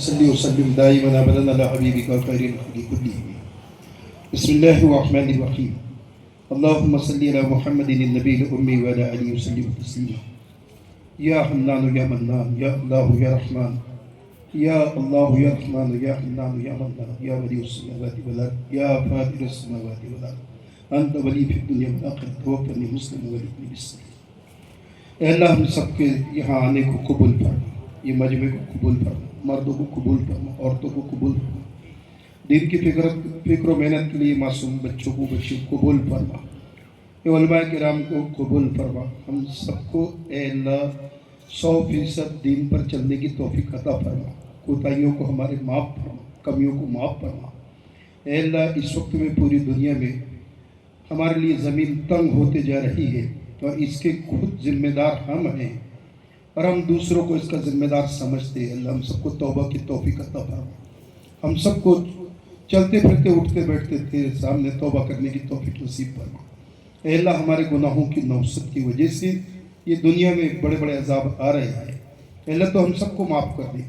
صلی وسلم دائما ابدا علی حبیبک خیر الخلق کلہم بسم اللہ الرحمن الرحیم اللہم صلی علی محمد النبی الامی وعلی آلہ وسلم تسلیما یا حنان یا منان یا اللہ یا رحمان یا اللہ یا رحمان یا حنان یا منان یا ولی السماوات والارض یا فاطر السماوات والارض انت ولی فی الدنیا والآخرۃ توفنی مسلما والحقنی بالصالحین۔ اے اللہ ہم سب کے یہاں آنے کو قبول فرما، یہ مجمع کو قبول فرما، مردوں کو قبول فرما، عورتوں کو قبول فرما، دین کی فکر و محنت کے لیے معصوم بچوں کو بچیوں کو قبول فرما، اے علماء کرام کو قبول فرما۔ ہم سب کو اے اللہ 100% دین پر چلنے کی توفیق عطا فرما، کوتاہیوں کو ہمارے معاف فرما، کمیوں کو معاف فرما۔ اے اللہ اس وقت میں پوری دنیا میں ہمارے لیے زمین تنگ ہوتے جا رہی ہے اور اس کے خود ذمہ دار ہم ہیں اور ہم دوسروں کو اس کا ذمہ دار سمجھتے ہیں۔ اللہ ہم سب کو توبہ کی توفیق عطا فرما، ہم سب کو چلتے پھرتے اٹھتے بیٹھتے تیرے سامنے توبہ کرنے کی توفیق نصیب فرما۔ اے اللہ ہمارے گناہوں کی نوسط کی وجہ سے یہ دنیا میں بڑے بڑے عذاب آ رہے ہیں، اے اللہ تو ہم سب کو معاف کر دے۔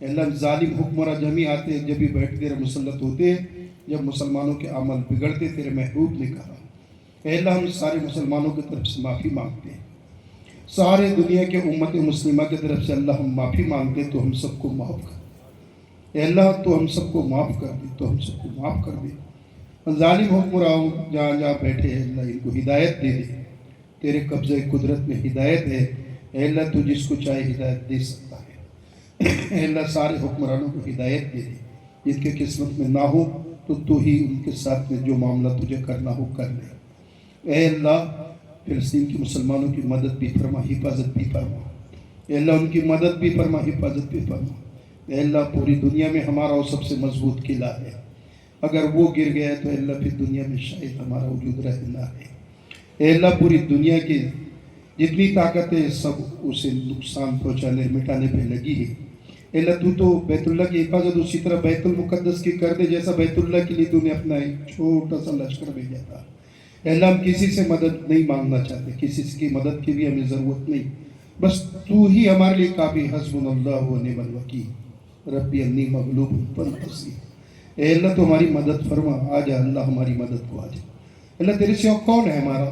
اے اللہ ظالم حکمراں جب ہی آتے ہیں، جب ہی بیٹھ تیرے مسلط ہوتے ہیں، جب مسلمانوں کے عمل بگڑتے تیرے محبوب نے کہا۔ اے اللہ ہم سارے مسلمانوں کی طرف سے معافی مانگتے ہیں، سارے دنیا کے امت مسلمہ کی طرف سے اللہ ہم معافی مانگتے تو ہم سب کو معاف کر۔ اے اللہ تو ہم سب کو معاف کر دے، تو ہم سب کو معاف کر دے۔ ظالم حکمراں جہاں جہاں بیٹھے ہیں اللہ ان کو ہدایت دے دے، تیرے قبضہ قدرت میں ہدایت ہے۔ اے اللہ تو جس کو چاہے ہدایت دے سکتا ہے۔ اے اللہ سارے حکمرانوں کو ہدایت دے دے، جن کے قسمت میں نہ ہو تو ہی ان کے ساتھ میں جو معاملہ تجھے کرنا ہو کر لے۔ اے اللہ فلسطین کی مسلمانوں کی مدد بھی فرما، حفاظت بھی فرما۔ اے اللہ ان کی مدد بھی فرما، حفاظت بھی فرما۔ اے اللہ پوری دنیا میں ہمارا وہ سب سے مضبوط قلعہ ہے، اگر وہ گر گیا تو اے اللہ پھر دنیا میں شاید ہمارا وجود رہ نہ ہے۔ اے اللہ پوری دنیا کی جتنی طاقت ہے سب اسے نقصان پہنچانے مٹانے پہ لگی ہے۔ اے اللہ تو بیت اللہ کی حفاظت اسی طرح بیت المقدس کی کر دے جیسا بیت اللہ کے لیے تو نے اپنا ایک چھوٹا سا لشکر بھیجا تھا۔ اے اللہ ہم کسی سے مدد نہیں مانگنا چاہتے، کسی کی مدد کی بھی ہمیں ضرورت نہیں، بس تو ہی ہمارے لیے کافی۔ حسبنا اللہ و نعم الوکیل ربی انی مغلوب فانتصر۔ اے اللہ تو ہماری مدد فرما، آ جا اللہ ہماری مدد کو آ جا۔ اللہ تیرے سوا کون ہے ہمارا؟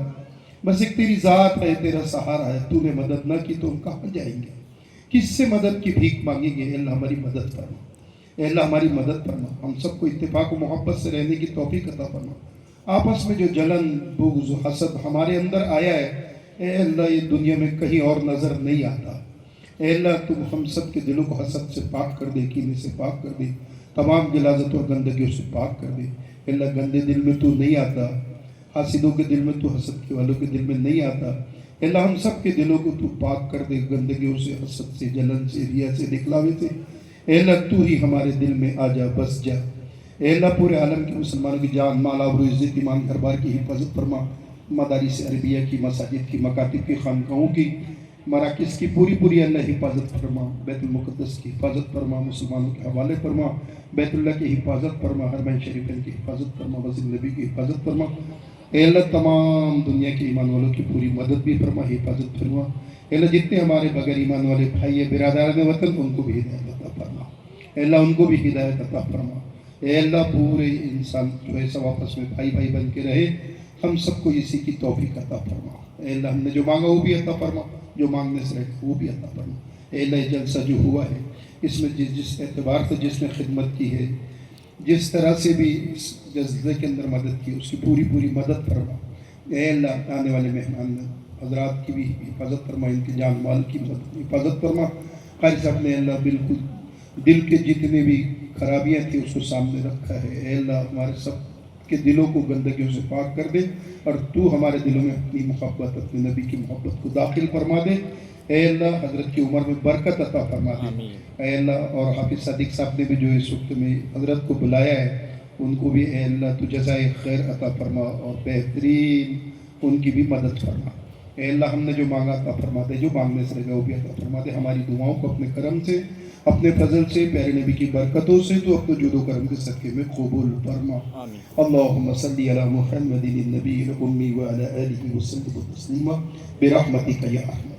بس ایک تیری ذات ہے، تیرا سہارا ہے۔ تو نے مدد نہ کی تو ہم کہاں جائیں گے؟ کس سے مدد کی بھیک مانگیں گے؟ اے اللہ ہماری مدد فرما، اے اللہ ہماری مدد فرما۔ ہم سب کو اتفاق و محبت سے رہنے کی توفیق عطا فرما۔ آپس میں جو جلن بغض حسد ہمارے اندر آیا ہے اے اللہ یہ دنیا میں کہیں اور نظر نہیں آتا۔ اے اللہ تم ہم سب کے دلوں کو حسد سے پاک کر دے، کینے سے پاک کر دے، تمام غلاظت اور گندگیوں سے پاک کر دے۔ اے اللہ گندے دل میں تو نہیں آتا، حاسدوں کے دل میں تو، حسد کے والوں کے دل میں نہیں آتا۔ اے اللہ ہم سب کے دلوں کو تو پاک کر دے گندگیوں سے، حسد سے، جلن سے، ریا سے، دکھلاوے سے۔ اے اللہ تو ہی ہمارے دل میں آ جا، بس جا۔ اے اللہ پورے عالم کے مسلمانوں کی جان مال آبرو عزت ایمان گھر بار کی حفاظت فرما۔ مدارس عربیہ کی، مساجد کی، مکاتب کی، خانقاہوں کی، مراکز کی پوری اللہ حفاظت فرما۔ بیت المقدس کی حفاظت فرما، مسلمانوں کے حوالے فرما۔ بیت اللہ کی حفاظت فرما، حرمین شریفین کی حفاظت فرما، مسجد نبی کی حفاظت فرما۔ اے اللہ تمام دنیا کے ایمان والوں کی پوری مدد بھی فرما، حفاظت فرما۔ اے اللہ جتنے ہمارے بغیر ایمان والے بھائی برادران وطن ان کو بھی ہدایت عطا فرما، اے اللہ ان کو بھی ہدایت عطا فرما۔ اے اللہ پورے انسان جو ہے سب آپس میں بھائی بھائی بن کے رہے، ہم سب کو اسی کی توفیق عطا فرما۔ اے اللہ ہم نے جو مانگا وہ بھی عطا فرما، جو مانگنے سے رہے وہ بھی عطا فرما۔ اے اللہ یہ جلسہ جو ہوا ہے اس میں جس اعتبار سے جس نے خدمت کی ہے، جس طرح سے بھی اس جلسے کے اندر مدد کی، اس کی پوری مدد فرما۔ اے اللہ آنے والے مہمان حضرات کی بھی حفاظت فرما، ان کی جان مال کی حفاظت فرما۔ قاری صاحب نے اللہ بالکل دل کے جتنے بھی خرابیاں تھیں اس کو سامنے رکھا ہے۔ اے اللہ ہمارے سب کے دلوں کو گندگیوں سے پاک کر دے اور تو ہمارے دلوں میں اپنی محبت، اپنے نبی کی محبت کو داخل فرما دے۔ اے اللہ حضرت کی عمر میں برکت عطا فرما دے۔ اے اللہ اور حافظ صادق صاحب نے بھی جو اس وقت میں حضرت کو بلایا ہے ان کو بھی اے اللہ تو جزائے خیر عطا فرما اور بہترین ان کی بھی مدد فرما۔ اے اللہ ہم نے جو مانگا عطا فرما دے، جو مانگنے سے رہے وہ بھی عطا فرما دے۔ ہماری دعاؤں کو اپنے کرم سے، اپنے فضل سے، پیارے نبی کی برکتوں سے تو اپنے جود و کرم کے صدقے میں قبول فرما۔ اللہم صلی علی محمد النبی الامی وعلی آلہ وسلم تسلیما برحمتک یا ارحم